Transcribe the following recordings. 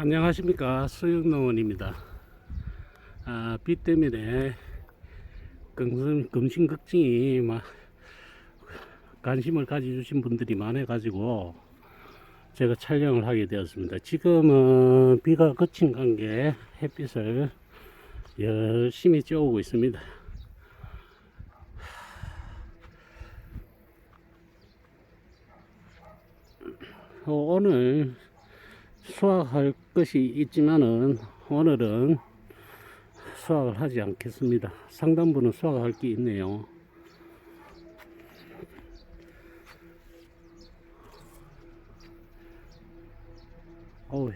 안녕하십니까, 수영농원입니다. 비 때문에 금신걱정이 막 관심을 가져주신 분들이 많아가지고 제가 촬영을 하게 되었습니다. 지금은 비가 그친 관계 햇빛을 열심히 쬐우고 있습니다. 오늘 수확할 것이 있지만은 오늘은 수확을 하지 않겠습니다. 상단부는 수확할 게 있네요.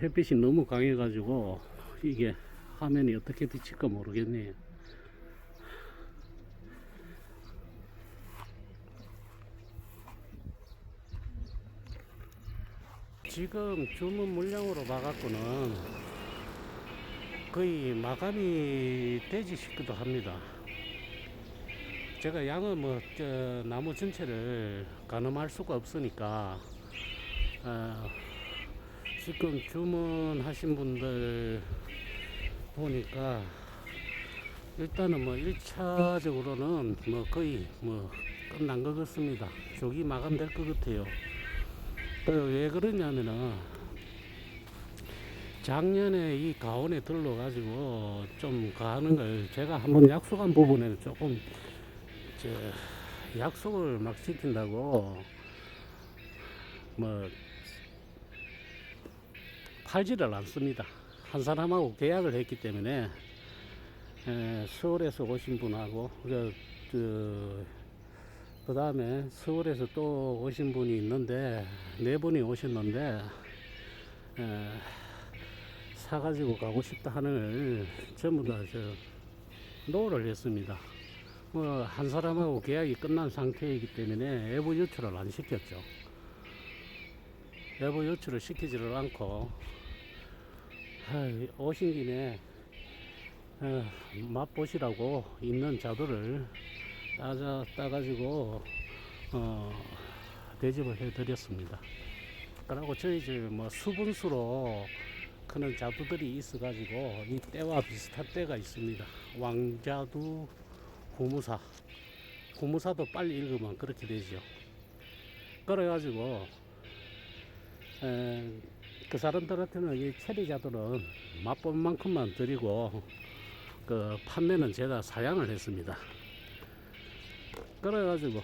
햇빛이 너무 강해가지고 이게 화면이 어떻게 비칠까 모르겠네요. 지금 주문 물량으로 봐갖고는 거의 마감이 되지 싶기도 합니다. 제가 양은 나무 전체를 가늠할 수가 없으니까 지금 주문하신 분들 보니까 일단은 1차적으로는 거의 끝난 것 같습니다. 조기 마감될 것 같아요. 왜 그러냐면은 작년에 이 가온에 들러가지고 좀 가는 걸 제가 한번 약속한 부분에는 조금 약속을 막 지킨다고 팔지를 않습니다. 한 사람하고 계약을 했기 때문에 서울에서 오신 분하고 그 다음에 서울에서 또 오신 분이 있는데 네 분이 오셨는데 사가지고 가고 싶다 하는 전부 다 노를 했습니다. 한 사람하고 계약이 끝난 상태이기 때문에 외부 유출을 안 시켰죠. 외부 유출을 시키지를 않고 오신 김에 맛보시라고 있는 자두를 따가지고 대접을 해드렸습니다. 그리고 저희 수분수로 크는 자두들이 있어가지고 이 때와 비슷한 때가 있습니다. 왕자두, 구무사도 빨리 읽으면 그렇게 되죠. 그래가지고 그 사람들한테는 이 체리 자두는 맛본 만큼만 드리고 그 판매는 제가 사양을 했습니다. 그래가지고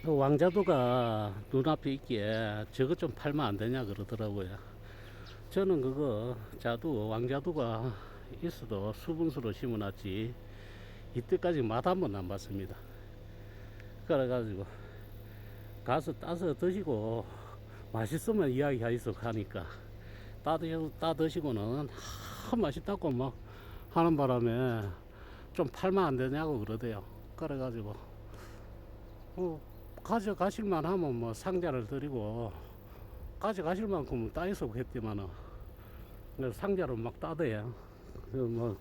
그 왕자두가 눈앞에 있기에 저것 좀 팔면 안 되냐 그러더라고요. 저는 왕자두가 있어도 수분수로 심어놨지 이때까지 맛 한 번도 안 봤습니다. 그래가지고 가서 따서 드시고 맛있으면 이야기하이소 하니까 따 드시고는 맛있다고 막 하는 바람에 좀 팔면 안 되냐고 그러대요. 그래가지고 가져가실만 하면 상자를 드리고 가져가실 만큼 따있어 했지만은 상자로 막 따대요.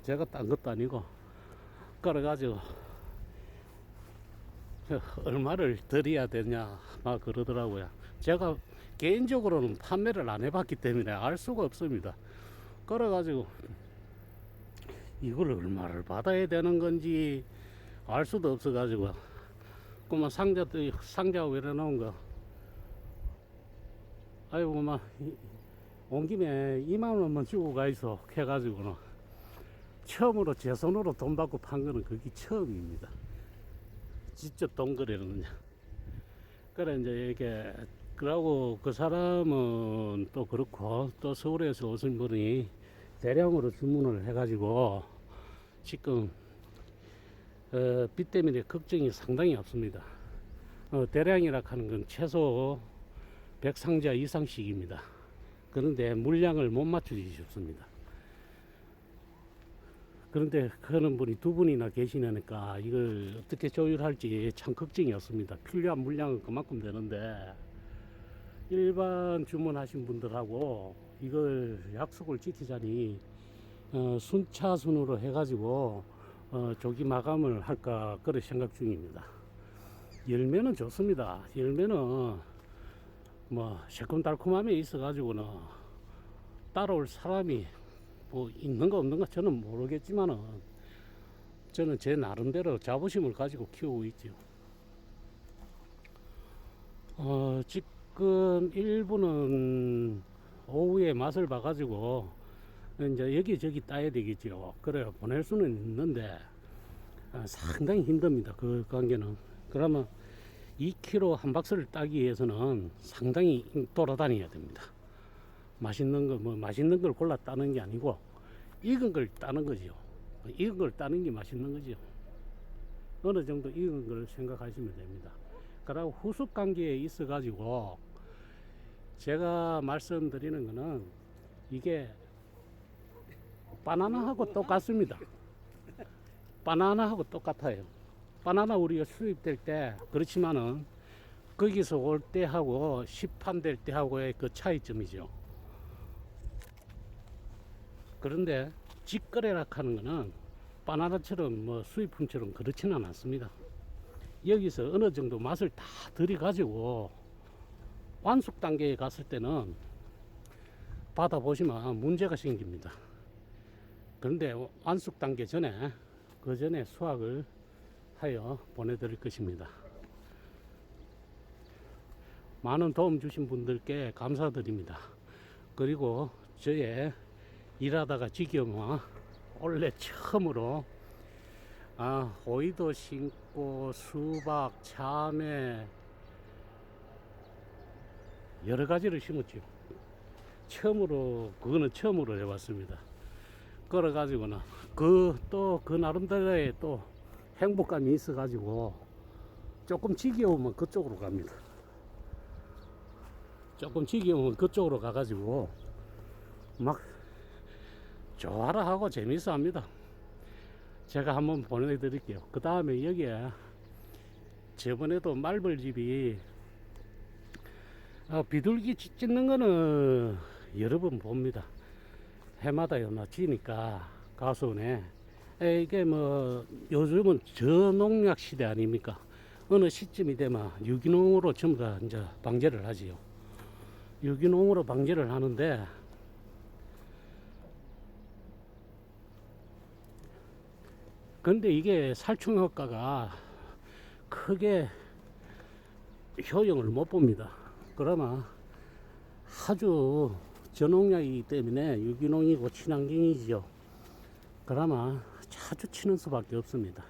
제가 딴 것도 아니고 그래가지고 얼마를 드려야 되냐 막 그러더라고요. 제가 개인적으로는 판매를 안 해봤기 때문에 알 수가 없습니다. 그래가지고 이걸 얼마를 받아야 되는 건지 알 수도 없어가지고 그만 상자 위에 놓은 거 아이고 온 김에 2만 원만 주고 가이소 해가지고는 처음으로 제 손으로 돈 받고 판 거는 그게 처음입니다. 직접 돈 거래는. 그래 이제 이게 그러고 그 사람은 또 그렇고 또 서울에서 오신 분이 대량으로 주문을 해가지고 지금 비 때문에 걱정이 상당히 없습니다. 대량이라 하는 건 최소 100상자 이상씩입니다. 그런데 물량을 못 맞추기 쉽습니다. 그런데 그런 분이 두 분이나 계시니까 이걸 어떻게 조율할지 참 걱정이었습니다. 필요한 물량은 그만큼 되는데 일반 주문하신 분들하고 이걸 약속을 지키자니 순차순으로 해가지고 조기 마감을 할까 그런 생각 중입니다. 열매는 좋습니다. 열매는 새콤달콤함이 있어가지고는 따라올 사람이 뭐 있는가 없는가 저는 모르겠지만은 저는 제 나름대로 자부심을 가지고 키우고 있죠. 지금 일부는 오후에 맛을 봐가지고 이제 여기저기 따야 되겠죠. 그래야 보낼 수는 있는데 상당히 힘듭니다. 그 관계는. 그러면 2kg 한 박스를 따기 위해서는 상당히 돌아다녀야 됩니다. 맛있는 거, 뭐 맛있는 걸 골라 따는 게 아니고 익은 걸 따는 거죠. 익은 걸 따는 게 맛있는 거죠. 어느 정도 익은 걸 생각하시면 됩니다. 그리고 후숙 관계에 있어 가지고 제가 말씀드리는 거는 이게 바나나하고 똑같습니다. 바나나하고 똑같아요. 바나나 우리가 수입될 때 그렇지만은 거기서 올 때하고 시판될 때하고의 그 차이점이죠. 그런데 직거래라 하는 거는 바나나처럼 뭐 수입품처럼 그렇지는 않습니다. 여기서 어느 정도 맛을 다 들여가지고 완숙 단계에 갔을 때는 받아보시면 문제가 생깁니다. 그런데 완숙 단계 전에 그 전에 수확을 하여 보내드릴 것입니다. 많은 도움 주신 분들께 감사드립니다. 그리고 저의 일하다가 지겨워 원래 처음으로 호이도 심고 수박, 참외 여러 가지를 심었죠. 그거는 처음으로 해봤습니다. 그래가지고는 그 나름대로의 또 행복감이 있어가지고 조금 지겨우면 그쪽으로 갑니다. 조금 지겨우면 그쪽으로 가가지고 막 좋아라 하고 재밌어 합니다. 제가 한번 보내드릴게요. 그 다음에 여기에 저번에도 말벌집이 비둘기 짖는 거는 여러 번 봅니다. 해마다 지니까 가수원에 이게 뭐 요즘은 저농약 시대 아닙니까? 어느 시점이 되면 유기농으로 전부 다 이제 방제를 하지요. 유기농으로 방제를 하는데 근데 이게 살충 효과가 크게 효용을 못 봅니다. 그러나 아주 저농약이기 때문에 유기농이고 친환경이지요. 그러나 자주 치는 수밖에 없습니다.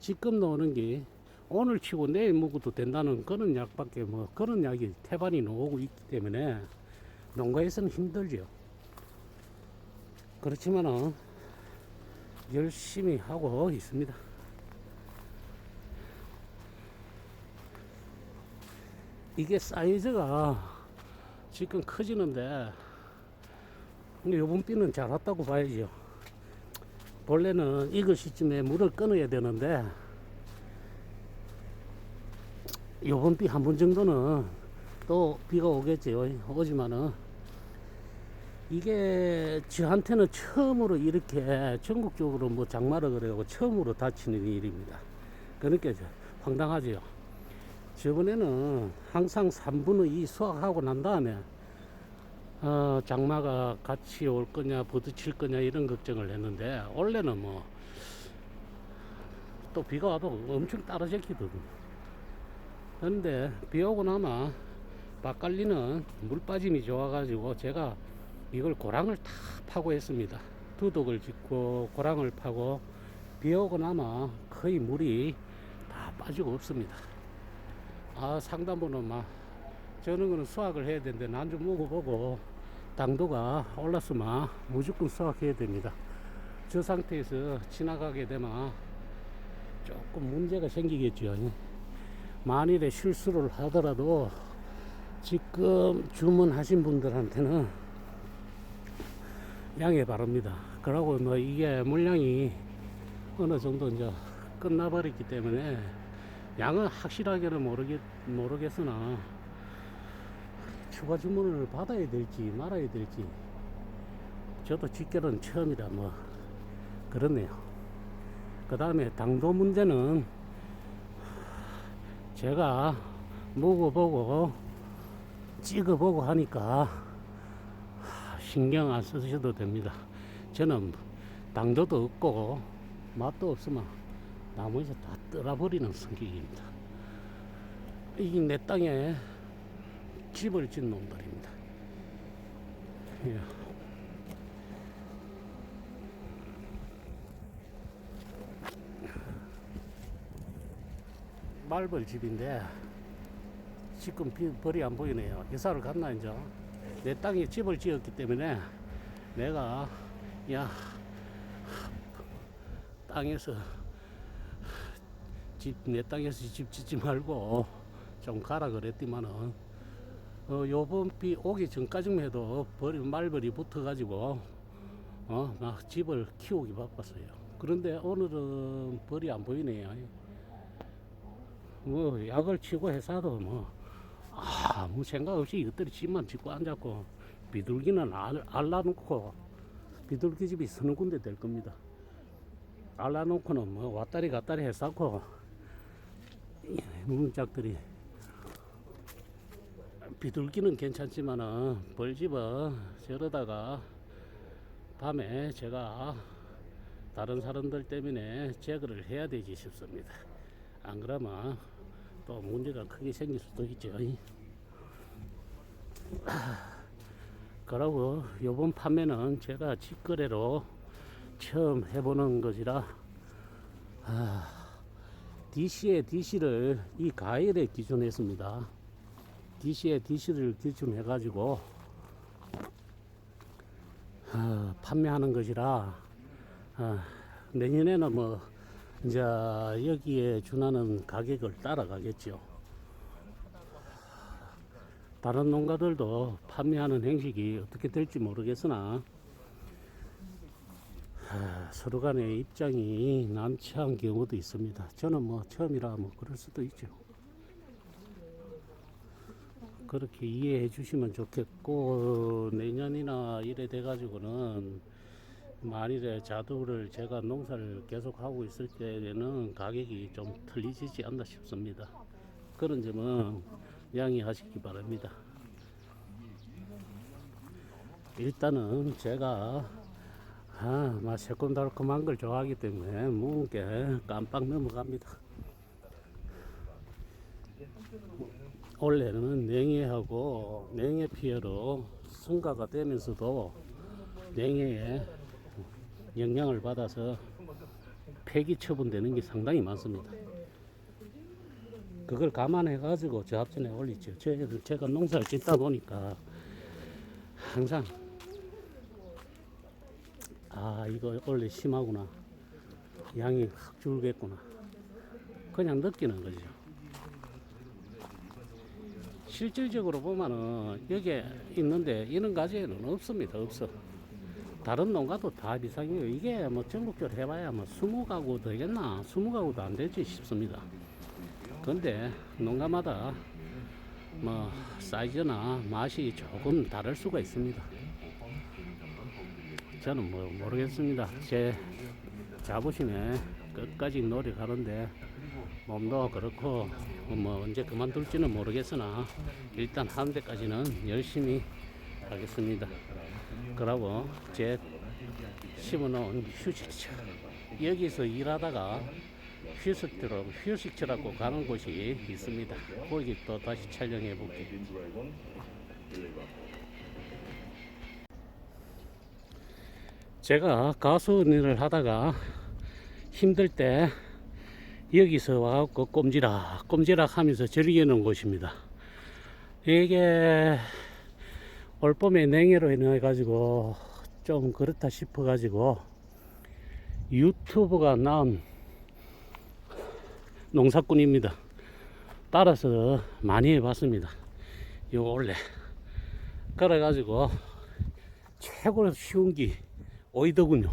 지금 나오는 게 오늘 치고 내일 먹어도 된다는 그런 약밖에 뭐 그런 약이 태반이 나오고 있기 때문에 농가에서는 힘들죠. 그렇지만은 열심히 하고 있습니다. 이게 사이즈가 지금 커지는데 요번 비는 잘 왔다고 봐야죠. 본래는 익을 시점에 물을 끊어야 되는데 요번 비 한 번 정도는 또 비가 오겠죠. 오지만은 이게 저한테는 처음으로 이렇게 전국적으로 뭐 장마를 그래고 처음으로 다치는 일입니다. 그러니까 황당하지요. 저번에는 항상 3분의 2 수확하고 난 다음에 장마가 같이 올 거냐 부딪힐 거냐 이런 걱정을 했는데 원래는 뭐 또 비가 와도 엄청 따라잡히거든. 그런데 비 오고 나면 밭관리는 물 빠짐이 좋아가지고 제가 이걸 고랑을 다 파고 했습니다. 두둑을 짓고 고랑을 파고 비 오고 나면 거의 물이 다 빠지고 없습니다. 상단부는 막 저런 거는 수확을 해야 되는데 난 좀 먹어보고 당도가 올랐으면 무조건 수확해야 됩니다. 저 상태에서 지나가게 되면 조금 문제가 생기겠죠. 만일에 실수를 하더라도 지금 주문하신 분들한테는 양해 바랍니다. 그러고 뭐 이게 물량이 어느 정도 이제 끝나버렸기 때문에 양은 확실하게는 모르겠으나 추가 주문을 받아야 될지 말아야 될지 저도 직결은 처음이라 뭐 그렇네요. 그 다음에 당도 문제는 제가 먹어보고 찍어보고 하니까 신경 안 쓰셔도 됩니다. 저는 당도도 없고 맛도 없으면 나무에서 다 떨어버리는 성격입니다. 이게 내 땅에 집을 짓는 놈들입니다. 예. 말벌 집인데 지금 벌이 안 보이네요. 이사를 갔나 이제. 내 땅에 집을 지었기 때문에 내가 야 땅에서 내 땅에서 집 짓지 말고 좀 가라 그랬더만은 요번 비 오기 전까지만 해도 말벌이 붙어가지고 막 집을 키우기 바빴어요. 그런데 오늘은 벌이 안 보이네요. 뭐 약을 치고 해서도 뭐 아무 생각 없이 이것들이 집만 짓고 앉았고 비둘기는 알라놓고 비둘기 집이 서는 군데 될 겁니다. 알라놓고는 뭐 왔다리 갔다리 했었고 문짝들이 비둘기는 괜찮지만은 벌집은 저러다가 밤에 제가 다른 사람들 때문에 제거를 해야 되지 싶습니다. 안 그러면 또 문제가 크게 생길 수도 있죠. 그러고 요번 판매는 제가 직거래로 처음 해보는 것이라 DC에 DC를 이 가일에 기준했습니다. DC에 DC를 기준해 가지고 판매하는 것이라 내년에는 뭐 이제 여기에 준하는 가격을 따라가겠죠. 다른 농가들도 판매하는 형식이 어떻게 될지 모르겠으나 서로 간의 입장이 난처한 경우도 있습니다. 저는 뭐 처음이라 뭐 그럴 수도 있죠. 그렇게 이해해 주시면 좋겠고, 내년이나 이래 돼 가지고는 만일에 자두를 제가 농사를 계속 하고 있을 때에는 가격이 좀 틀리지지 않나 싶습니다. 그런 점은 양해하시기 바랍니다. 일단은 제가 막 새콤달콤한 걸 좋아하기 때문에 먹은 게 깜빡 넘어갑니다. 원래는 냉해하고 냉해 피해로 성가가 되면서도 냉해에 영향을 받아서 폐기 처분되는 게 상당히 많습니다. 그걸 감안해 가지고 저 합전에 올리죠. 제가 농사를 짓다 보니까 항상 이거 원래 심하구나, 양이 확 줄겠구나, 그냥 느끼는 거죠. 실질적으로 보면은 여기에 있는데 이런 가지에는 없습니다. 없어. 다른 농가도 다 비상이에요. 이게 뭐 전국적으로 해봐야 뭐 20가구 되겠나? 20가구도 안 되지 싶습니다. 근데 농가마다 뭐 사이즈나 맛이 조금 다를 수가 있습니다. 저는 뭐 모르겠습니다. 제 자부심에 끝까지 노력하는데 몸도 그렇고 뭐 언제 그만둘지는 모르겠으나 일단 하는 데까지는 열심히 하겠습니다. 그러고 제 심어놓은 휴식처, 여기서 일하다가 휴식처라고 가는 곳이 있습니다. 거기 또 다시 촬영해 볼게요. 제가 가수 일을 하다가 힘들 때 여기서 와갖고 꼼지락 하면서 즐기는 곳입니다. 이게 올봄에 냉해로 인해 가지고 좀 그렇다 싶어 가지고 유튜브가 나온 농사꾼입니다. 따라서 많이 해봤습니다. 이거 원래 그래 가지고 최고로 쉬운 게 오이더군요.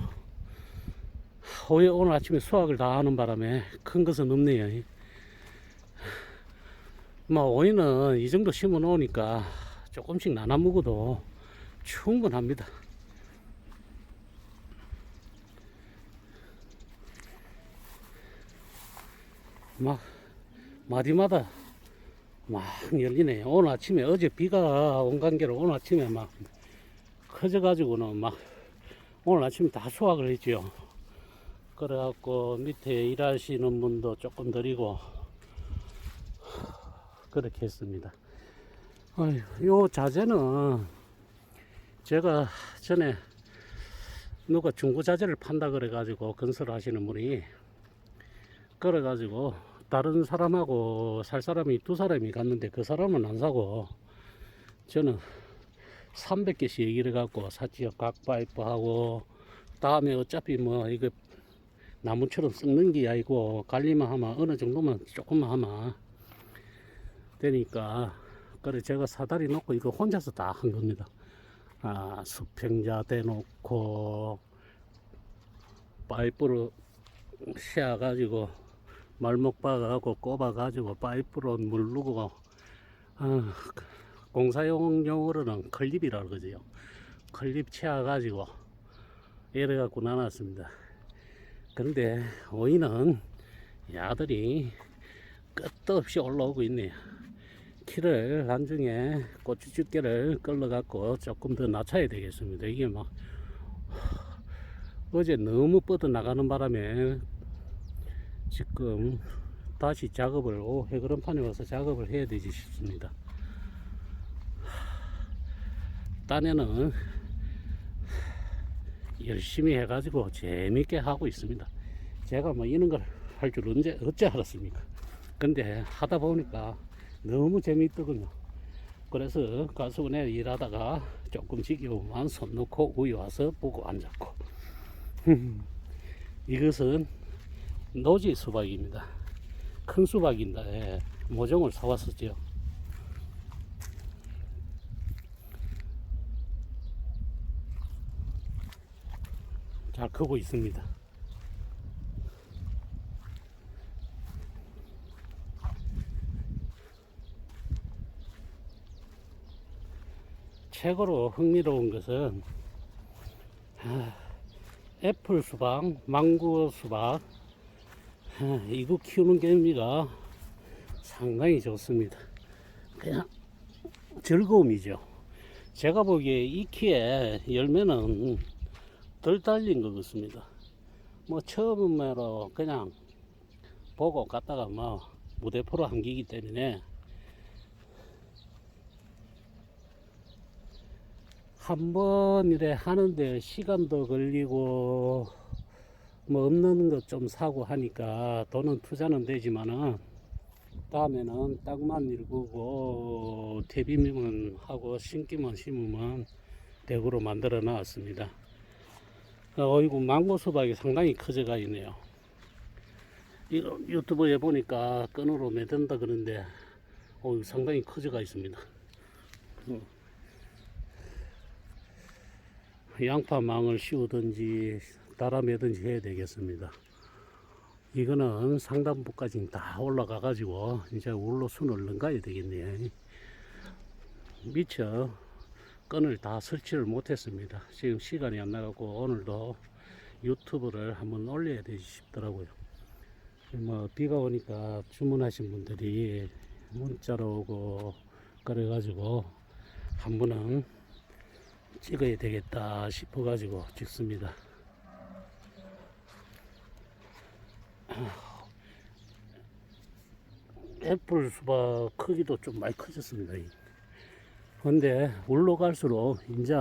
오늘 아침에 수확을 다 하는 바람에 큰 것은 없네요. 뭐 오이는 이 정도 심어 놓으니까 조금씩 나눠 먹어도 충분합니다. 막 마디마다 막 열리네요. 오늘 아침에 어제 비가 온 관계로 오늘 아침에 막 커져가지고는 막 오늘 아침에 다 수확을 했지요. 그래갖고 밑에 일하시는 분도 조금 드리고 그렇게 했습니다. 요 자재는 제가 전에 누가 중고 자재를 판다 그래가지고 건설하시는 분이 그래가지고 다른 사람하고 살 사람이 두 사람이 갔는데 그 사람은 안 사고 저는 300개씩 얘기를 갖고 샀지요. 각 파이프하고 다음에 어차피 뭐 이거 나무처럼 썩는 게 아니고 관리만 하면 어느 정도만 조금만 하면 되니까 그래 제가 사다리 놓고 이거 혼자서 다 한 겁니다. 수평자 대놓고 파이프로 씌워가지고 말목 박아가지고 꼽아가지고 파이프로 물 누고 공사용 용어로는 클립이라고 그러죠. 클립 채워가지고 이래갖고 나눴습니다. 근데 오이는 야들이 끝도 없이 올라오고 있네요. 키를 나중에 고추집게를 끌어갖고 조금 더 낮춰야 되겠습니다. 이게 막 어제 너무 뻗어 나가는 바람에 지금 다시 작업을 해그런판에 와서 작업을 해야 되지 싶습니다. 딴에는 열심히 해가지고 재밌게 하고 있습니다. 제가 뭐 이런 걸 할 줄 어째 알았습니까? 근데 하다 보니까 너무 재미있더군요. 그래서 가수원에 일하다가 조금 지겨우면 손 놓고 위에 와서 보고 앉았고 이것은 노지 수박입니다. 큰 수박인데 모종을 사왔었죠. 잘 크고 있습니다. 최고로 흥미로운 것은 애플 수박, 망고 수박 이거 키우는 개미가 상당히 좋습니다. 그냥 즐거움이죠. 제가 보기에 이 키에 열매는 덜 달린 것 같습니다. 뭐 처음으로 그냥 보고 갔다가 뭐 무대포로 한기기 때문에 한 번 이래 하는데 시간도 걸리고 뭐 없는 것 좀 사고 하니까 돈은 투자는 되지만은 다음에는 땅만 일구고 대비만 하고 심기만 심으면 대구로 만들어 놨습니다. 어이구 망고 수박이 상당히 커져가 있네요. 이거 유튜브에 보니까 끈으로 매든다 그러는데 상당히 커져가 있습니다. 양파망을 씌우든지 달아매든지 해야 되겠습니다. 이거는 상단부까지 다 올라가 가지고 이제 울로 순을 넘가야 되겠네요. 미처 끈을 다 설치를 못했습니다. 지금 시간이 안 나가고 오늘도 유튜브를 한번 올려야 되지 싶더라고요. 뭐 비가 오니까 주문하신 분들이 문자로 오고 그래가지고 한 번은 찍어야 되겠다 싶어 가지고 찍습니다. 애플 수박 크기도 좀 많이 커졌습니다. 근데 울로 갈수록 이제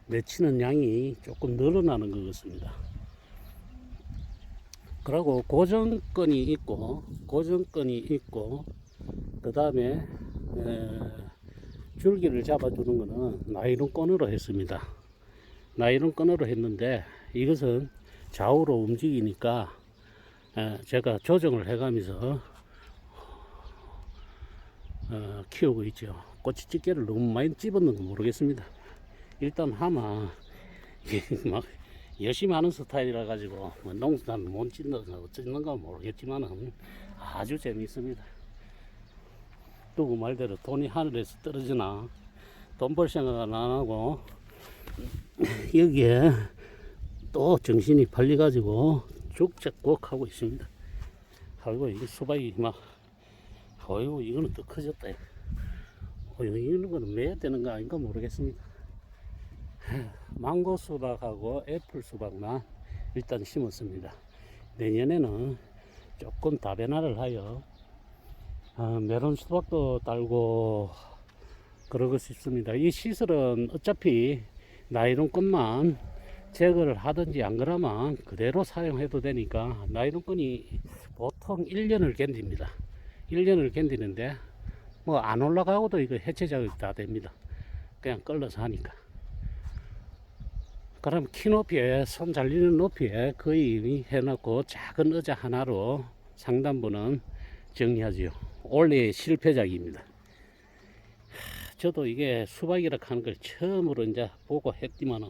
맺히는 양이 조금 늘어나는 것 같습니다. 그리고 고정권이 있고 그 다음에 줄기를 잡아주는 거는 나이론건으로 했습니다. 나이론건으로 했는데 이것은 좌우로 움직이니까 제가 조정을 해가면서 키우고 있죠. 고추집게를 너무 많이 집었는 건 모르겠습니다. 일단 하면 막 열심히 하는 스타일이라 가지고 뭐 농사는 못 짓는가 모르겠지만 아주 재미있습니다. 누구 말대로 돈이 하늘에서 떨어지나 돈 벌 생각은 안 하고 여기에 또 정신이 팔려 가지고 죽작곡 하고 있습니다. 아이고 이 수박이 막 어이구 이거는 더 커졌다. 이런 거는 매야 되는 거 아닌가 모르겠습니다. 망고 수박하고 애플 수박만 일단 심었습니다. 내년에는 조금 다변화를 하여 메론 수박도 딸고 그러고 싶습니다. 이 시설은 어차피 나이론 끈만 제거를 하든지 안 그러면 그대로 사용해도 되니까 나이론 끈이 보통 1년을 견딥니다. 1년을 견디는데 뭐 안 올라가고도 이거 해체 작업이 다 됩니다. 그냥 끌러서 하니까. 그럼 키 높이에 손 잘리는 높이에 거의 해놓고 작은 의자 하나로 상단부는 정리하지요. 올해 실패작입니다. 저도 이게 수박이라 하는 걸 처음으로 이제 보고 했지만은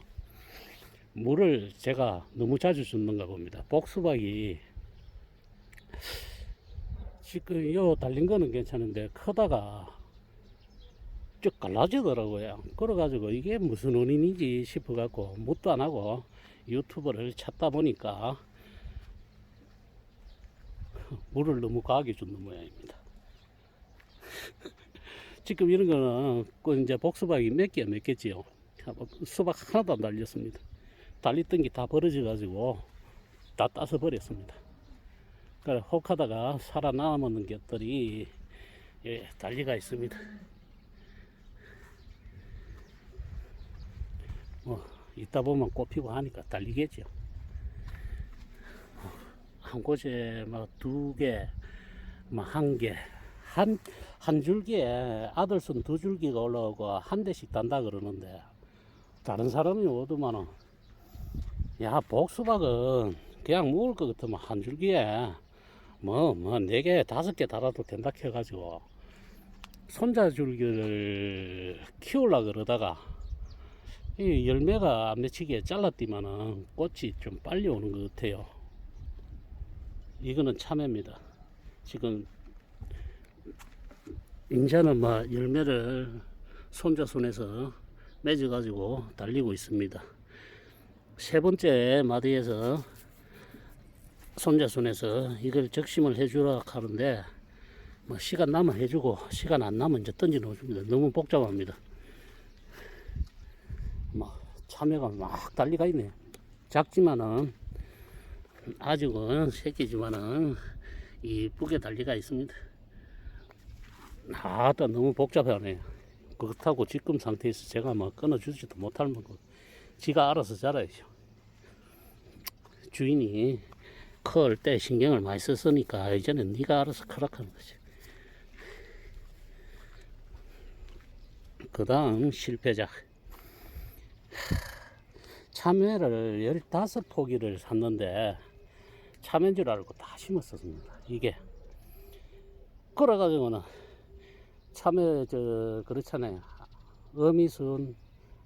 물을 제가 너무 자주 줬는가 봅니다. 복수박이 지금 요 달린 거는 괜찮은데 크다가 쭉 갈라지더라고요. 그래가지고 이게 무슨 원인인지 싶어갖고 묻도 안 하고 유튜브를 찾다 보니까 물을 너무 과하게 줬는 모양입니다. 지금 이런 거는 그 이제 복수박이 몇 개야 몇 개지요. 수박 하나도 안 달렸습니다. 달렸던 게 다 벌어져가지고 다 따서 버렸습니다. 그래 혹하다가 살아남은 것들이 예, 달리가 있습니다. 뭐 이따 보면 꽃피고 하니까 달리겠죠. 한 곳에 뭐 2개, 뭐 1개, 한 줄기에 아들순 2줄기가 올라오고 한 대씩 단다 그러는데 다른 사람이 오더만은 야 복수박은 그냥 먹을 것 같으면 한 줄기에 뭐 4개 5개 달아도 된다 해가지고 손자 줄기를 키우려 그러다가 이 열매가 안 맺히게 잘랐더만은 꽃이 좀 빨리 오는 것 같아요. 이거는 참외입니다. 지금 인자는 뭐 열매를 손자 손에서 맺어가지고 달리고 있습니다. 3번째 마디에서 손자 손에서 이걸 적심을 해주라 하는데 뭐 시간 나면 해주고 시간 안 나면 이제 던져 놓습니다. 너무 복잡합니다. 뭐 참외가 막 달리가 있네요. 작지만은 아직은 새끼지만은 이쁘게 달리가 있습니다. 또 너무 복잡하네요. 그렇다고 지금 상태에서 제가 뭐 끊어주지도 못할 만큼 지가 알아서 자라야죠. 주인이 클 때 신경을 많이 썼으니까 이제는 네가 알아서 크라 하는 거지. 그 다음 실패작. 참외를 15포기를 샀는데 참외인 줄 알고 다 심었었습니다. 이게 그래가지고는 참외 그렇잖아요. 어미순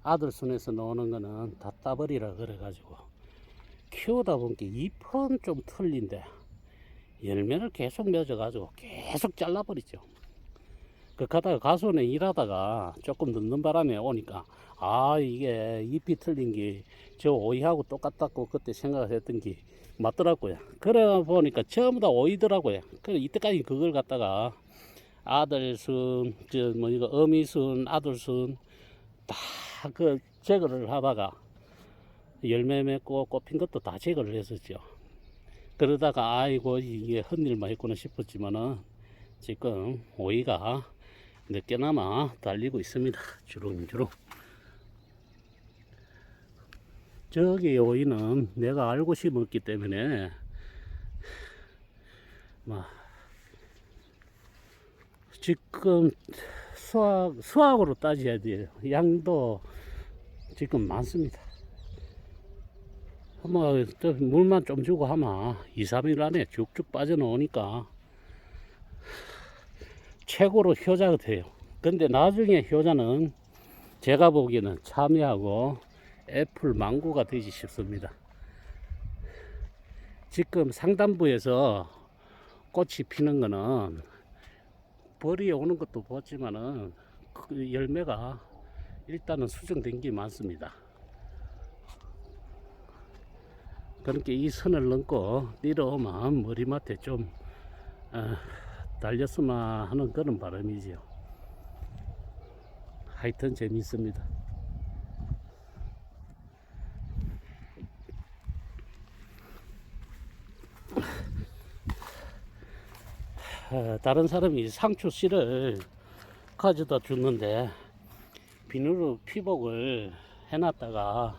아들순에서 나오는 거는 다 따버리라 그래가지고 키우다 보니까 잎은 좀 틀린데 열매를 계속 맺어가지고 계속 잘라버리죠. 그 가다가 가수원에 일하다가 조금 늦는 바람에 오니까 이게 잎이 틀린 게 저 오이하고 똑같다고 그때 생각을 했던 게 맞더라고요. 그래 보니까 전부 다 오이더라고요. 그래 이때까지 그걸 갖다가 아들순 이거 어미순 아들순 다 그 제거를 하다가 열매 맺고 꽃핀 것도 다 제거를 했었죠. 그러다가 아이고 이게 헛일만 했구나 싶었지만은 지금 오이가 늦게나마 달리고 있습니다. 주렁주렁. 저기 오이는 내가 알고 심었기 때문에 지금 수확으로 따져야 돼요. 양도 지금 많습니다. 물만 좀 주고 하면 2-3일 안에 쭉쭉 빠져나오니까 최고로 효자가 돼요. 근데 나중에 효자는 제가 보기에는 참외하고 애플 망고가 되지 싶습니다. 지금 상단부에서 꽃이 피는 거는 벌이 오는 것도 봤지만은 그 열매가 일단은 수정된 게 많습니다. 그러니까 이 선을 넘고 내려오면 머리맡에 좀 달렸으면 하는 그런 바람이지요. 하여튼 재밌습니다. 다른 사람이 상추 씨를 가져다 줬는데 비닐로 피복을 해놨다가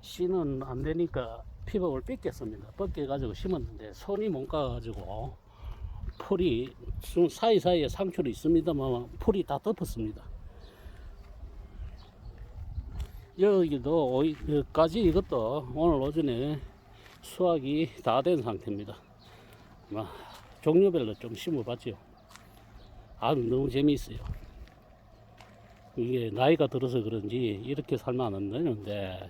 씨는 안 되니까 피복을 뺏겼습니다. 뺏겨가지고 심었는데 손이 못 가가지고 풀이 사이사이에 상추도 있습니다만 풀이 다 덮었습니다. 여기까지 이것도 오늘 오전에 수확이 다 된 상태입니다. 종류별로 좀 심어봤죠. 너무 재미있어요. 이게 나이가 들어서 그런지 이렇게 살면 안 되는데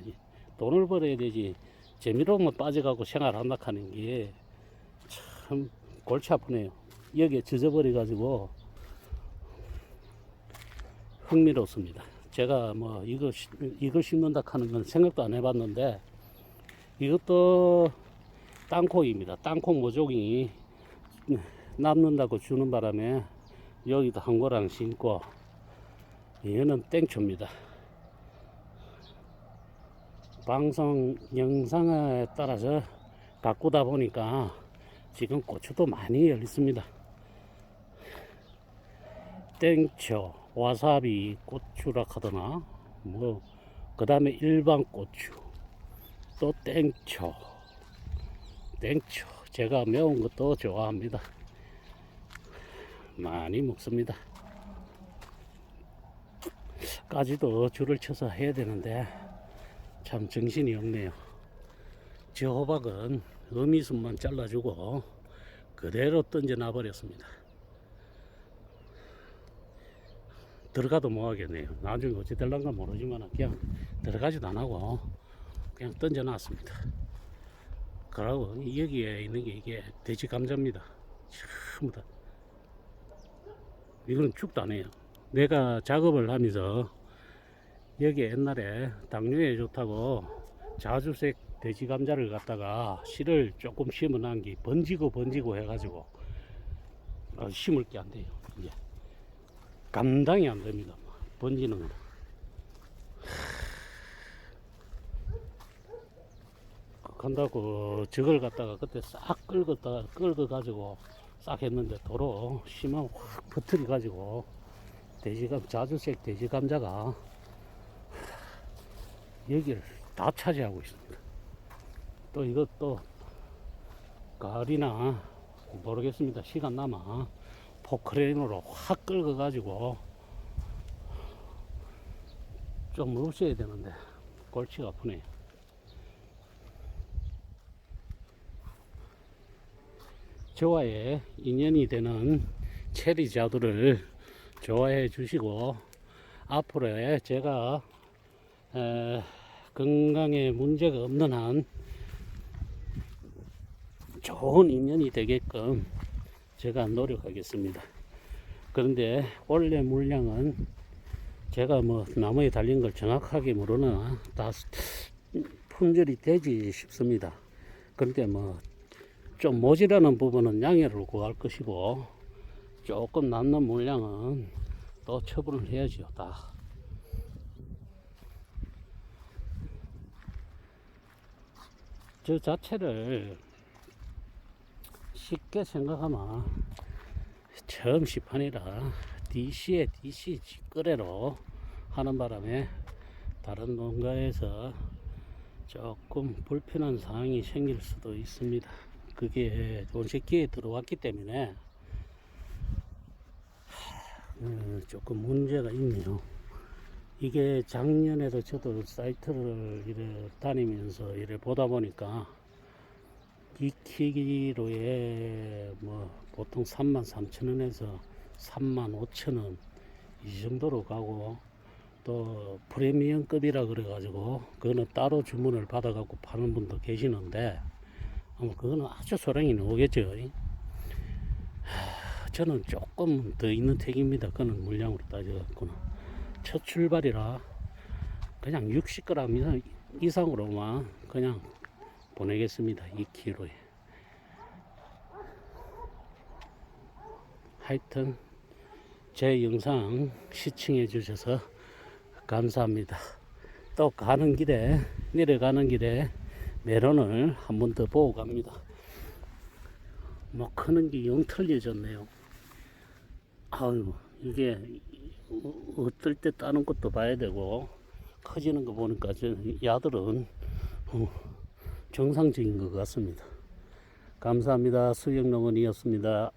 돈을 벌어야 되지 재미로만 빠져가고 생활한다 하는 게 참 골치 아프네요. 여기에 젖어버려 가지고 흥미롭습니다. 제가 뭐 이걸 심는다 하는 건 생각도 안 해봤는데 이것도 땅콩입니다. 땅콩 모종이 남는다고 주는 바람에 여기도 한 고랑 심고, 얘는 땡초입니다. 방송 영상에 따라서 바꾸다 보니까 지금 고추도 많이 열렸습니다. 땡초, 와사비 고추라 하더나, 그 다음에 일반 고추, 또 땡초. 제가 매운 것도 좋아합니다. 많이 먹습니다. 까지도 줄을 쳐서 해야 되는데 참 정신이 없네요. 저 호박은 어미순만 잘라주고 그대로 던져놔 버렸습니다. 들어가도 뭐 하겠네요. 나중에 어찌 될란가 모르지만 그냥 들어가지도 안 하고 그냥 던져놨습니다. 그러고 여기에 있는 게 이게 돼지 감자입니다. 전부 다. 이거는 죽도 안 해요. 내가 작업을 하면서 여기 옛날에 당뇨에 좋다고 자주색 돼지 감자를 갖다가 씨를 조금 심어 놓은 게 번지고 해가지고 심을 게 안 돼요. 이게 감당이 안 됩니다. 번지는 거. 간다고 저걸 갖다가 그때 싹 끌고 가지고 싹 했는데 도로 심하면 확 퍼뜨려 가지고 자주색 돼지 감자가 여기를 다 차지하고 있습니다. 또 이것도 가을이나 모르겠습니다. 시간 남아 포크레인으로 확 끌고 가지고 좀 없애야 되는데 골치가 아프네요. 저와의 인연이 되는 체리자두를 좋아해 주시고 앞으로의 제가 건강에 문제가 없는 한 좋은 인연이 되게끔 제가 노력하겠습니다. 그런데 원래 물량은 제가 나무에 달린 걸 정확하게 모르나 다 품절이 되지 싶습니다. 그런데 좀 모자라는 부분은 양해를 구할 것이고 조금 남는 물량은 또 처분을 해야죠. 다. 저 자체를 쉽게 생각하면 처음 시판이라 DC에 DC 직거래로 하는 바람에 다른 농가에서 조금 불편한 상황이 생길 수도 있습니다. 그게 온실기에 들어왔기 때문에 조금 문제가 있네요. 이게 작년에도 저도 사이트를 이래 다니면서 이래 보다 보니까 2kg에 보통 33,000원에서 35,000원 이 정도로 가고, 또 프리미엄급이라 그래가지고 그거는 따로 주문을 받아갖고 파는 분도 계시는데 그거는 아주 소량이 나오겠죠. 저는 조금 더 있는 택입니다. 그거는 물량으로 따져갖고는 첫 출발이라 그냥 60g 이상으로만 그냥 보내겠습니다. 2kg에. 하여튼 제 영상 시청해 주셔서 감사합니다. 또 내려가는 길에 메론을 한 번 더 보고 갑니다. 크는 게 영 틀려졌네요. 아유, 이게 어떨 때 따는 것도 봐야 되고, 커지는 거 보니까 저 야들은 정상적인 것 같습니다. 감사합니다. 수영농원이었습니다.